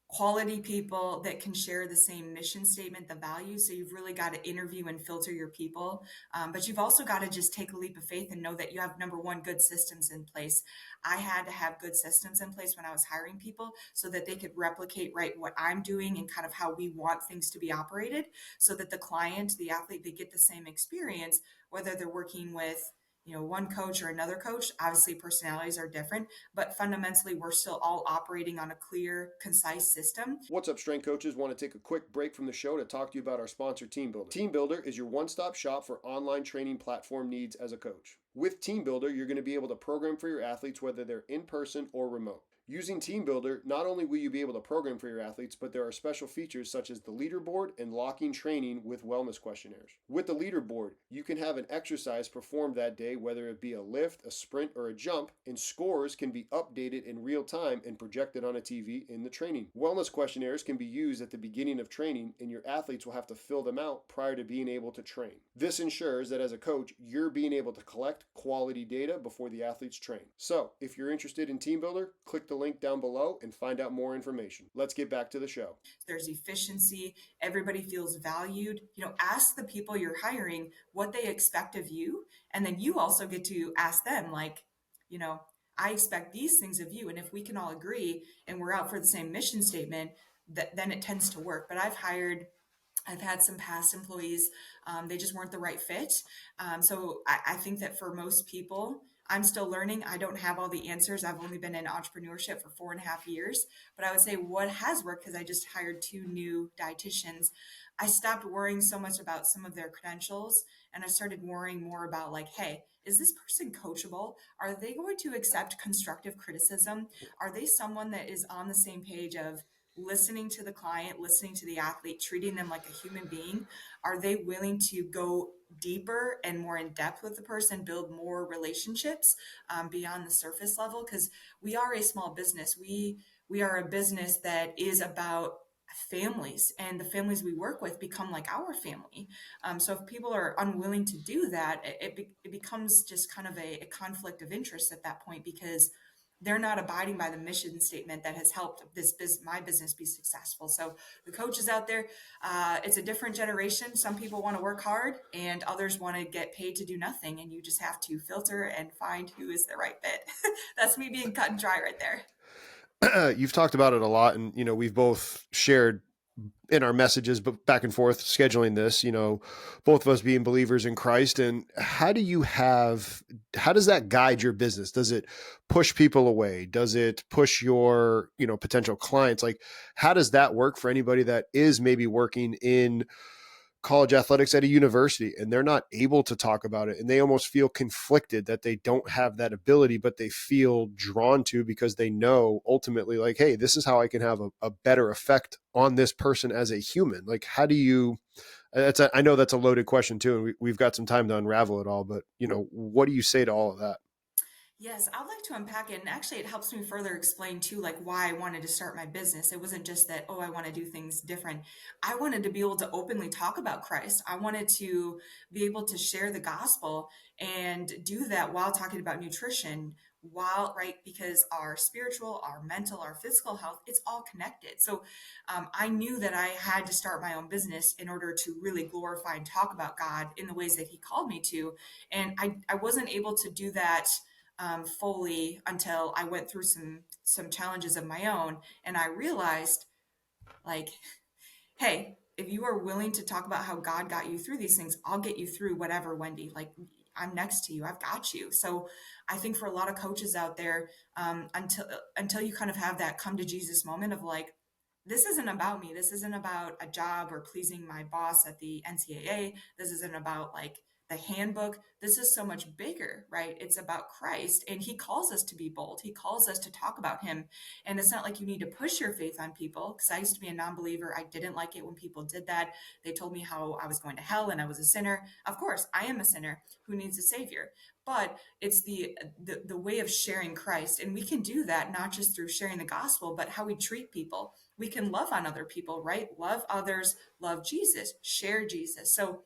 [SPEAKER 1] quality people that can share the same mission statement, the values. So you've really got to interview and filter your people. But you've also got to just take a leap of faith and know that you have, number one, good systems in place. I had to have good systems in place when I was hiring people so that they could replicate, right, what I'm doing and kind of how we want things to be operated, so that the client, the athlete, they get the same experience, whether they're working with, one coach or another coach. Obviously, personalities are different, but fundamentally, we're still all operating on a clear, concise system.
[SPEAKER 2] What's up, strength coaches? Want to take a quick break from the show to talk to you about our sponsor, Team Builder. Team Builder is your one-stop shop for online training platform needs as a coach. With Team Builder, you're going to be able to program for your athletes whether they're in person or remote. Using Team Builder, not only will you be able to program for your athletes, but there are special features such as the leaderboard and locking training with wellness questionnaires. With the leaderboard, you can have an exercise performed that day, whether it be a lift, a sprint, or a jump, and scores can be updated in real time and projected on a TV in the training. Wellness questionnaires can be used at the beginning of training, and your athletes will have to fill them out prior to being able to train. This ensures that as a coach, you're being able to collect quality data before the athletes train. So, if you're interested in Team Builder, click the link down below and find out more information. Let's get back to the show.
[SPEAKER 1] There's efficiency. Everybody feels valued. Ask the people you're hiring what they expect of you. And then you also get to ask them, like, I expect these things of you. And if we can all agree and we're out for the same mission statement, then it tends to work. But I've had some past employees, they just weren't the right fit. So I think that for most people, I'm still learning. I don't have all the answers. I've only been in entrepreneurship for 4.5 years, but I would say what has worked, because I just hired 2 new dietitians. I stopped worrying so much about some of their credentials, and I started worrying more about like, hey, is this person coachable? Are they going to accept constructive criticism? Are they someone that is on the same page of listening to the client, listening to the athlete, treating them like a human being? Are they willing to go deeper and more in depth with the person, build more relationships beyond the surface level? Because we are a small business. We are a business that is about families, and the families we work with become like our family. So if people are unwilling to do that, it becomes just kind of a conflict of interest at that point, because they're not abiding by the mission statement that has helped my business be successful. So the coaches out there, it's a different generation. Some people want to work hard and others want to get paid to do nothing. And you just have to filter and find who is the right fit. That's me being cut and dry right there.
[SPEAKER 2] You've talked about it a lot, and we've both shared in our messages, but back and forth scheduling this, both of us being believers in Christ. And how does that guide your business? Does it push people away? Does it push your, potential clients? Like, how does that work for anybody that is maybe working in college athletics at a university and they're not able to talk about it, and they almost feel conflicted that they don't have that ability, but they feel drawn to, because they know ultimately, like, hey, this is how I can have a better effect on this person as a human? Like, how do you, I know that's a loaded question too, and we've got some time to unravel it all, but what do you say to all of that?
[SPEAKER 1] Yes, I'd like to unpack it. And actually, it helps me further explain too, like why I wanted to start my business. It wasn't just that, oh, I want to do things different. I wanted to be able to openly talk about Christ. I wanted to be able to share the gospel and do that while talking about nutrition, right? Because our spiritual, our mental, our physical health, it's all connected. So I knew that I had to start my own business in order to really glorify and talk about God in the ways that He called me to. And I wasn't able to do that fully until I went through some challenges of my own, and I realized, like, hey, if you are willing to talk about how God got you through these things, I'll get you through whatever, Wendi. Like, I'm next to you. I've got you. So I think for a lot of coaches out there, until you kind of have that come to Jesus moment of like, this isn't about me. This isn't about a job or pleasing my boss at the NCAA. This isn't about like the handbook. This is so much bigger, right? It's about Christ, and He calls us to be bold. He calls us to talk about Him. And it's not like you need to push your faith on people, because I used to be a non-believer. I didn't like it when people did that. They told me how I was going to hell and I was a sinner. Of course, I am a sinner who needs a savior. But it's the way of sharing Christ. And we can do that not just through sharing the gospel, but how we treat people. We can love on other people, right? Love others, love Jesus, share Jesus. So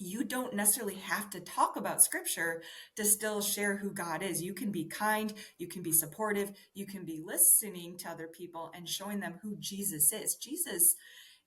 [SPEAKER 1] you don't necessarily have to talk about scripture to still share who God is. You can be kind, you can be supportive, you can be listening to other people and showing them who Jesus is. Jesus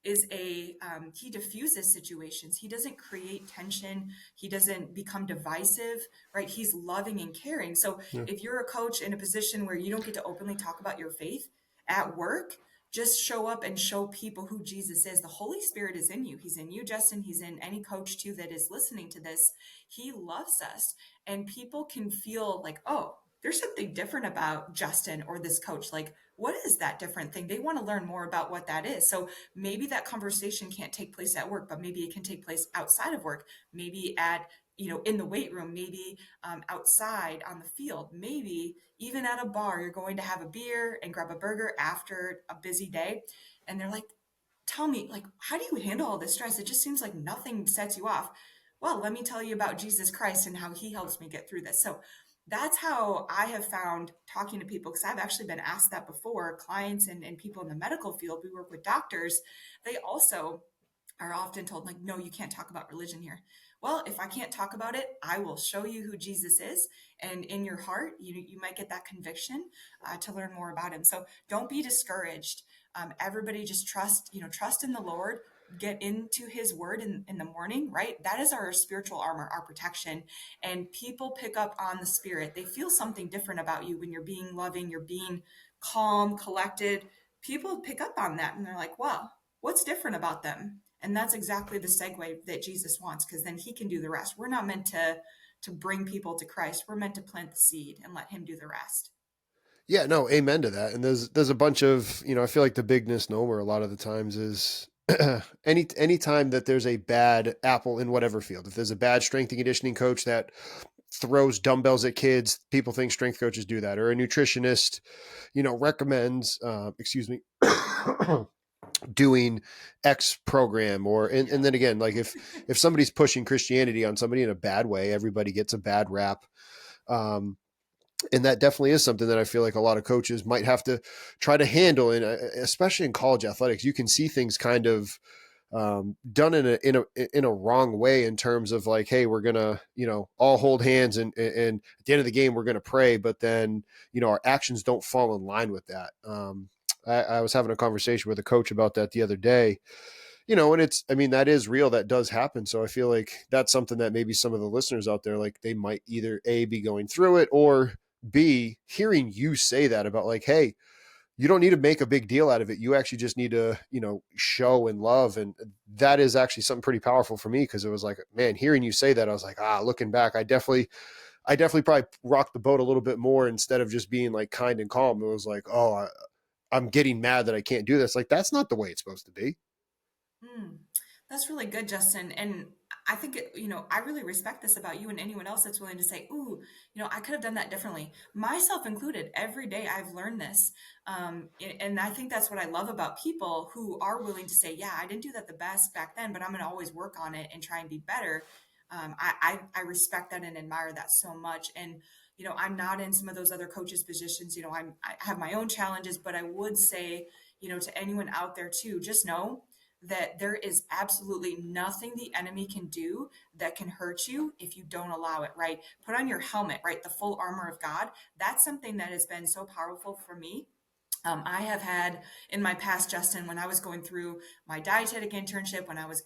[SPEAKER 1] is he diffuses situations. He doesn't create tension. He doesn't become divisive, right? He's loving and caring. So
[SPEAKER 2] Yeah.
[SPEAKER 1] if you're a coach in a position where you don't get to openly talk about your faith at work, just show up and show people who Jesus is. The Holy Spirit is in you. He's in you, Justin. He's in any coach too that is listening to this. He loves us, and people can feel like, oh, there's something different about Justin or this coach. Like, what is that different thing? They want to learn more about what that is. So maybe that conversation can't take place at work, but maybe it can take place outside of work, maybe at, in the weight room, maybe outside on the field, maybe even at a bar. You're going to have a beer and grab a burger after a busy day. And they're like, tell me, like, how do you handle all this stress? It just seems like nothing sets you off. Well, let me tell you about Jesus Christ and how He helps me get through this. So that's how I have found talking to people, because I've actually been asked that before. Clients and people in the medical field, we work with doctors, they also are often told, like, no, you can't talk about religion here. Well, if I can't talk about it, I will show you who Jesus is. And in your heart, you might get that conviction to learn more about Him. So don't be discouraged. Everybody just trust in the Lord. Get into His word in the morning, right? That is our spiritual armor, our protection. And people pick up on the Spirit. They feel something different about you when you're being loving, you're being calm, collected. People pick up on that and they're like, wow, what's different about them? And that's exactly the segue that Jesus wants, because then He can do the rest. We're not meant to bring people to Christ. We're meant to plant the seed and let Him do the rest.
[SPEAKER 2] Yeah, no, amen to that. And there's a bunch of, I feel like the big misnomer a lot of the times is any time that there's a bad apple in whatever field, if there's a bad strength and conditioning coach that throws dumbbells at kids, people think strength coaches do that, or a nutritionist, recommends, excuse me, doing X program, or
[SPEAKER 1] Yeah.
[SPEAKER 2] and then again, like if somebody's pushing Christianity on somebody in a bad way, everybody gets a bad rap. Um, and that definitely is something that I feel like a lot of coaches might have to try to handle, and especially in college athletics, you can see things kind of done in a wrong way, in terms of like, hey, we're gonna all hold hands, and at the end of the game we're gonna pray, but then our actions don't fall in line with that. I was having a conversation with a coach about that the other day, and I mean, that is real, that does happen. So I feel like that's something that maybe some of the listeners out there, like, they might either A, be going through it, or B, hearing you say that about like, hey, you don't need to make a big deal out of it. You actually just need to, show and love. And that is actually something pretty powerful for me, because it was like, man, hearing you say that, I was like, looking back, I definitely probably rocked the boat a little bit more, instead of just being like kind and calm. It was like, I'm getting mad that I can't do this. Like, that's not the way it's supposed to be.
[SPEAKER 1] Mm, that's really good, Justin. And I think I really respect this about you and anyone else that's willing to say, "Ooh, I could have done that differently." Myself included. Every day I've learned this, and I think that's what I love about people who are willing to say, "Yeah, I didn't do that the best back then, but I'm going to always work on it and try and be better." I respect that and admire that so much. And I'm not in some of those other coaches' positions. I have my own challenges, but I would say, to anyone out there too, just know that there is absolutely nothing the enemy can do that can hurt you if you don't allow it, right? Put on your helmet, right? The full armor of God. That's something that has been so powerful for me. I have had in my past, Justin, when I was going through my dietetic internship, when I was,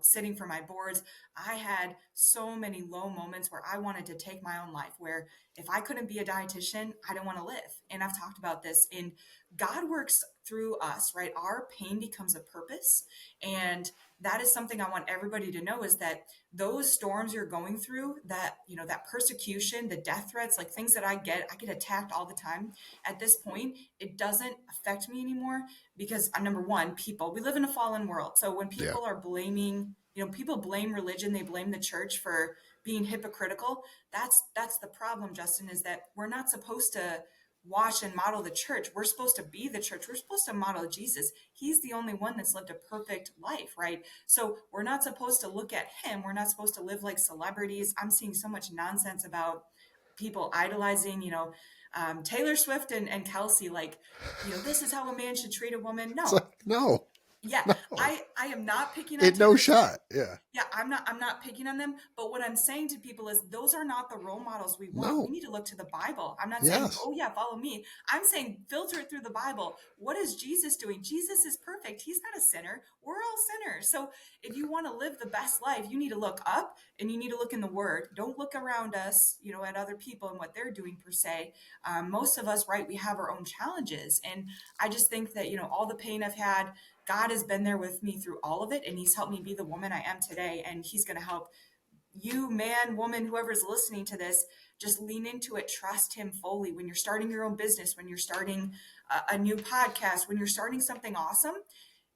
[SPEAKER 1] sitting for my boards, I had so many low moments where I wanted to take my own life, where if I couldn't be a dietitian, I didn't want to live. And I've talked about this, and God works through us, right? Our pain becomes a purpose. And that is something I want everybody to know, is that those storms you're going through, that, that persecution, the death threats, like things that I get attacked all the time. At this point, it doesn't affect me anymore, because number one, we live in a fallen world. So when
[SPEAKER 2] Yeah.
[SPEAKER 1] people are blaming, people blame religion, they blame the church for being hypocritical. That's the problem, Justin, is that we're not supposed to watch and model the church. We're supposed to be the church. We're supposed to model Jesus. He's the only one that's lived a perfect life, right? So we're not supposed to look at him. We're not supposed to live like celebrities. I'm seeing so much nonsense about people idolizing, Taylor Swift and Kelsey, like, this is how a man should treat a woman.
[SPEAKER 2] It's
[SPEAKER 1] No.
[SPEAKER 2] like, no,
[SPEAKER 1] Yeah,
[SPEAKER 2] no,
[SPEAKER 1] I am not picking on
[SPEAKER 2] it no
[SPEAKER 1] Taylor Swift.
[SPEAKER 2] shot. Yeah.
[SPEAKER 1] Yeah, I'm not picking on them, but what I'm saying to people is those are not the role models we want. We
[SPEAKER 2] No.
[SPEAKER 1] need to look to the Bible. I'm not saying,
[SPEAKER 2] Yes.
[SPEAKER 1] "Oh yeah, follow me." I'm saying filter it through the Bible. What is Jesus doing? Jesus is perfect. He's not a sinner. We're all sinners. So if you want to live the best life, you need to look up and you need to look in the word. Don't look around us, at other people and what they're doing per se. Most of us, right, we have our own challenges. And I just think that, all the pain I've had, God has been there with me through all of it, and He's helped me be the woman I am today. And He's going to help you, man, woman, whoever's listening to this. Just lean into it. Trust Him fully. When you're starting your own business, when you're starting a new podcast, when you're starting something awesome,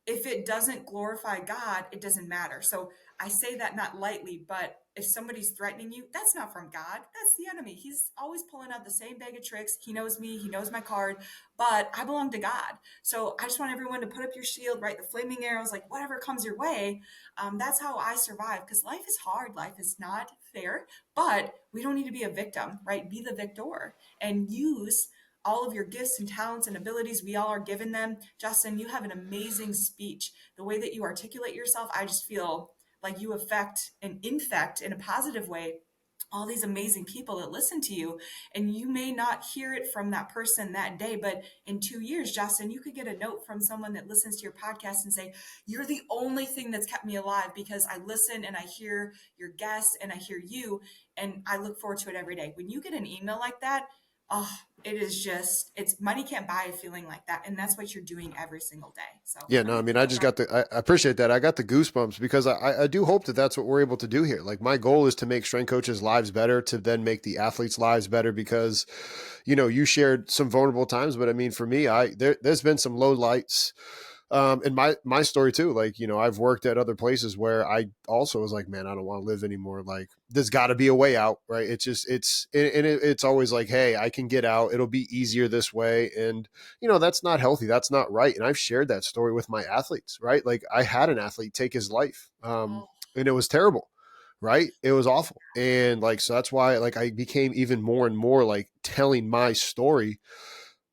[SPEAKER 1] if it doesn't glorify God, it doesn't matter. So I say that not lightly, but if somebody's threatening you, that's not from God. That's the enemy. He's always pulling out the same bag of tricks. He knows me. He knows my card, but I belong to God. So I just want everyone to put up your shield, right? The flaming arrows, like whatever comes your way. That's how I survive, because life is hard. Life is not fair, but we don't need to be a victim, right? Be the victor and use all of your gifts and talents and abilities. We all are given them. Justin, you have an amazing speech. The way that you articulate yourself, I just feel like you affect and infect in a positive way all these amazing people that listen to you. And you may not hear it from that person that day, but in 2 years, Justin, you could get a note from someone that listens to your podcast and say, "You're the only thing that's kept me alive, because I listen and I hear your guests and I hear you, and I look forward to it every day." When you get an email like that, oh, it is just, it's money can't buy a feeling like that. And that's what you're doing every single day. So
[SPEAKER 2] Yeah,
[SPEAKER 1] I'm
[SPEAKER 2] no, I
[SPEAKER 1] going to
[SPEAKER 2] mean,
[SPEAKER 1] keep
[SPEAKER 2] I
[SPEAKER 1] it
[SPEAKER 2] just
[SPEAKER 1] right.
[SPEAKER 2] got I appreciate that. I got the goosebumps, because I do hope that that's what we're able to do here. Like, my goal is to make strength coaches' lives better, to then make the athletes' lives better, because, you shared some vulnerable times, but I mean, for me, there's been some low lights And my story too, like, I've worked at other places where I also was like, man, I don't want to live anymore. Like, there's got to be a way out, right? It's just it's always like, hey, I can get out. It'll be easier this way, and that's not healthy. That's not right. And I've shared that story with my athletes, right? Like, I had an athlete take his life,
[SPEAKER 1] Oh,
[SPEAKER 2] and it was terrible. Right. It was awful. And like, so that's why like I became even more and more like telling my story,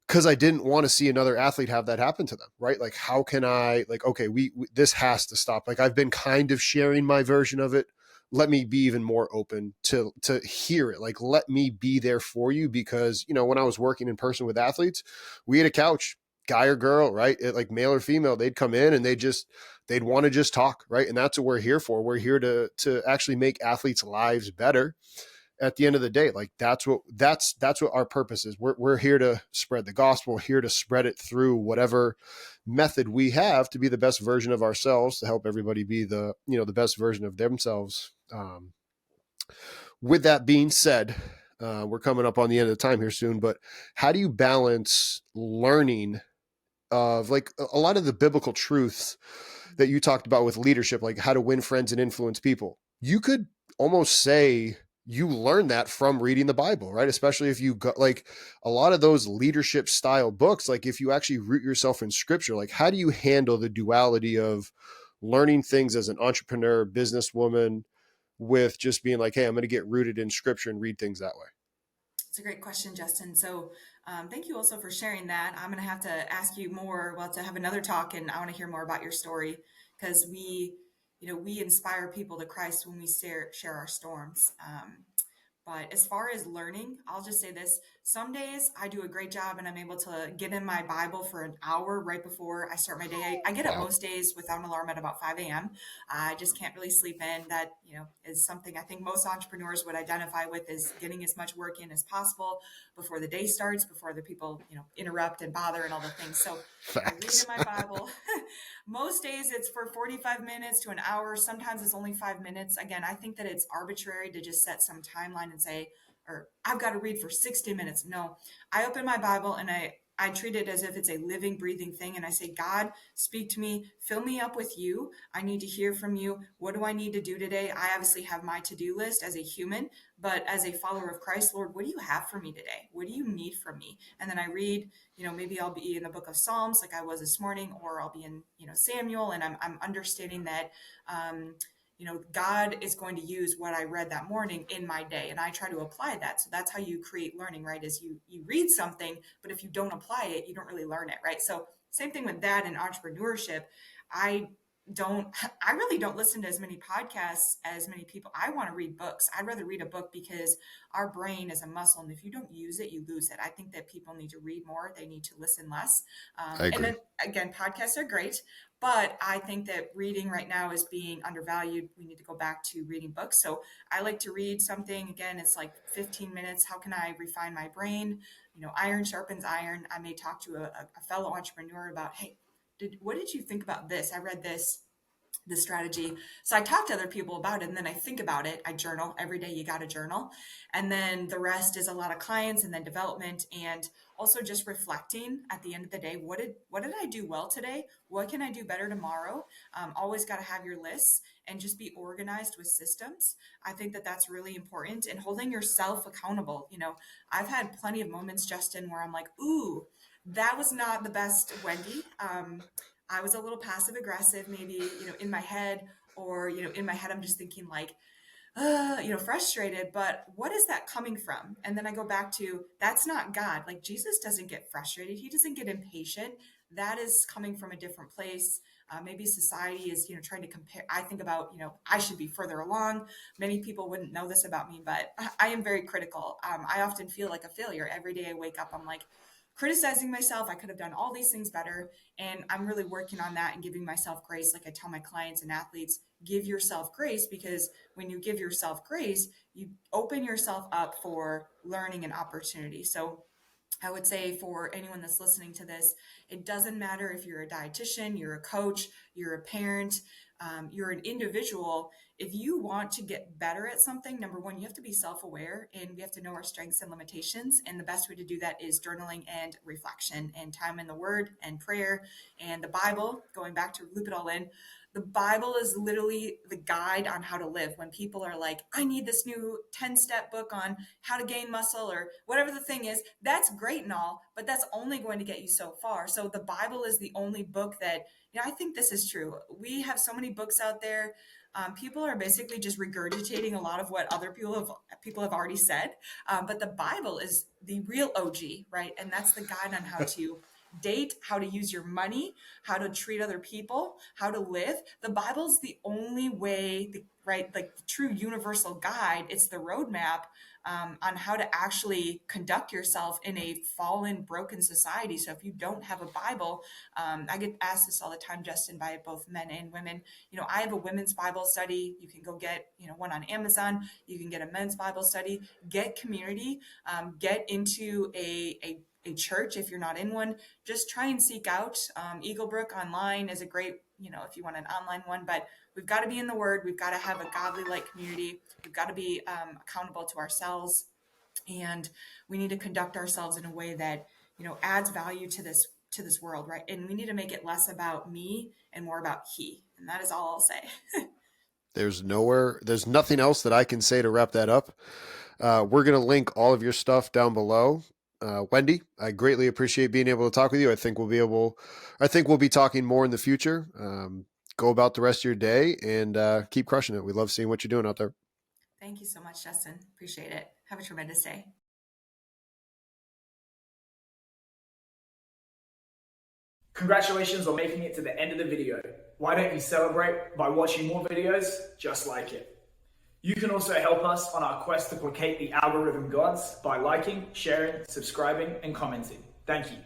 [SPEAKER 2] because I didn't want to see another athlete have that happen to them, right? Like, how can I, like, okay, we this has to stop. Like, I've been kind of sharing my version of it. Let me be even more open to hear it. Like, let me be there for you, because when I was working in person with athletes, we had a couch, guy or girl, right? Like male or female, they'd come in and they'd want to just talk, right? And that's what we're here for. We're here to actually make athletes' lives better at the end of the day. Like, that's what our purpose is. We're here to spread the gospel, here to spread it through whatever method we have to be the best version of ourselves, to help everybody be the best version of themselves. With that being said, we're coming up on the end of the time here soon, but how do you balance learning of like a lot of the biblical truths that you talked about with leadership, like how to win friends and influence people? You could almost say you learn that from reading the Bible, right? Especially if you got like a lot of those leadership style books, like if you actually root yourself in scripture, like how do you handle the duality of learning things as an entrepreneur, businesswoman, with just being like, hey, I'm going to get rooted in scripture and read things that way?
[SPEAKER 1] it's a great question, Justin. So, thank you also for sharing that. I'm going to have to ask you more. Well, to have another talk, and I want to hear more about your story because we inspire people to Christ when we share our storms. But as far as learning, I'll just say this. Some days I do a great job and I'm able to get in my Bible for an hour right before I start my day. I get up
[SPEAKER 2] Wow.
[SPEAKER 1] most days without an alarm at about 5 a.m. I just can't really sleep in. That, is something I think most entrepreneurs would identify with, is getting as much work in as possible before the day starts, before the people, interrupt and bother and all the things. So I read in
[SPEAKER 2] Facts.
[SPEAKER 1] my Bible. Most days it's for 45 minutes to an hour. Sometimes it's only 5 minutes. Again, I think that it's arbitrary to just set some timeline and say, or I've got to read for 60 minutes. No, I open my Bible and I treat it as if it's a living, breathing thing. And I say, God, speak to me, fill me up with you. I need to hear from you. What do I need to do today? I obviously have my to-do list as a human, but as a follower of Christ, Lord, what do you have for me today? What do you need from me? And then I read, maybe I'll be in the book of Psalms like I was this morning, or I'll be in, Samuel, and I'm understanding that, God is going to use what I read that morning in my day, and I try to apply that. So that's how you create learning, right? Is you read something, but if you don't apply it, you don't really learn it, right? So same thing with that in entrepreneurship. I don't I really don't listen to as many podcasts as many people. I want to read books. I'd rather read a book because our brain is a muscle, and if you don't use it, you lose it. I think that people need to read more. They need to listen less.
[SPEAKER 2] I
[SPEAKER 1] And
[SPEAKER 2] agree.
[SPEAKER 1] then again, podcasts are great, but I think that reading right now is being undervalued. We need to go back to reading books. So I like to read something. Again, it's like 15 minutes. How can I refine my brain? Iron sharpens iron. I may talk to a fellow entrepreneur about, hey, what did you think about this? I read this strategy. So I talk to other people about it, and then I think about it. I journal every day. You got to journal. And then the rest is a lot of clients and then development, and also just reflecting at the end of the day. What did I do well today? What can I do better tomorrow? Always got to have your lists and just be organized with systems. I think that that's really important, and holding yourself accountable. I've had plenty of moments, Justin, where I'm like, ooh, that was not the best Wendi. I was a little passive aggressive, maybe, in my head, or, in my head, I'm just thinking like, frustrated, but what is that coming from? And then I go back to, that's not God. Like, Jesus doesn't get frustrated. He doesn't get impatient. That is coming from a different place. Maybe society is, trying to compare. I think about, I should be further along. Many people wouldn't know this about me, but I am very critical. I often feel like a failure. Every day I wake up, I'm like, criticizing myself. I could have done all these things better. And I'm really working on that and giving myself grace. Like I tell my clients and athletes, give yourself grace, because when you give yourself grace, you open yourself up for learning and opportunity. So I would say for anyone that's listening to this, it doesn't matter if you're a dietitian, you're a coach, you're a parent. you're an individual. If you want to get better at something, number one, you have to be self-aware and we have to know our strengths and limitations. And the best way to do that is journaling and reflection and time in the Word and prayer and the Bible. Going back to loop it all in, the Bible is literally the guide on how to live. When people are like, I need this new 10-step book on how to gain muscle or whatever the thing is, that's great and all, but that's only going to get you so far. So the Bible is the only book that, I think this is true. We have so many books out there. People are basically just regurgitating a lot of what other people have already said. But the Bible is the real OG, right? And that's the guide on how to date, how to use your money, how to treat other people, how to live. The Bible's the only way, right? Like the true universal guide. It's the roadmap on how to actually conduct yourself in a fallen, broken society. So if you don't have a Bible, I get asked this all the time, Justin, by both men and women. I have a women's Bible study. You can go get, one on Amazon. You can get a men's Bible study. Get community. Get into a church if you're not in one. Just try and seek out. Eaglebrook online is a great, if you want an online one, but we've got to be in the Word. We've got to have a godly like community. We've got to be accountable to ourselves, and we need to conduct ourselves in a way that adds value to this world, right? And we need to make it less about me and more about He, and that is all I'll say.
[SPEAKER 2] There's nothing else that I can say to wrap that up. We're going to link all of your stuff down below. Wendi, I greatly appreciate being able to talk with you. I think we'll be talking more in the future. Go about the rest of your day and keep crushing it. We love seeing what you're doing out there.
[SPEAKER 1] Thank you so much, Justin. Appreciate it. Have a tremendous day.
[SPEAKER 3] Congratulations on making it to the end of the video. Why don't you celebrate by watching more videos just like it? You can also help us on our quest to placate the algorithm gods by liking, sharing, subscribing, and commenting. Thank you.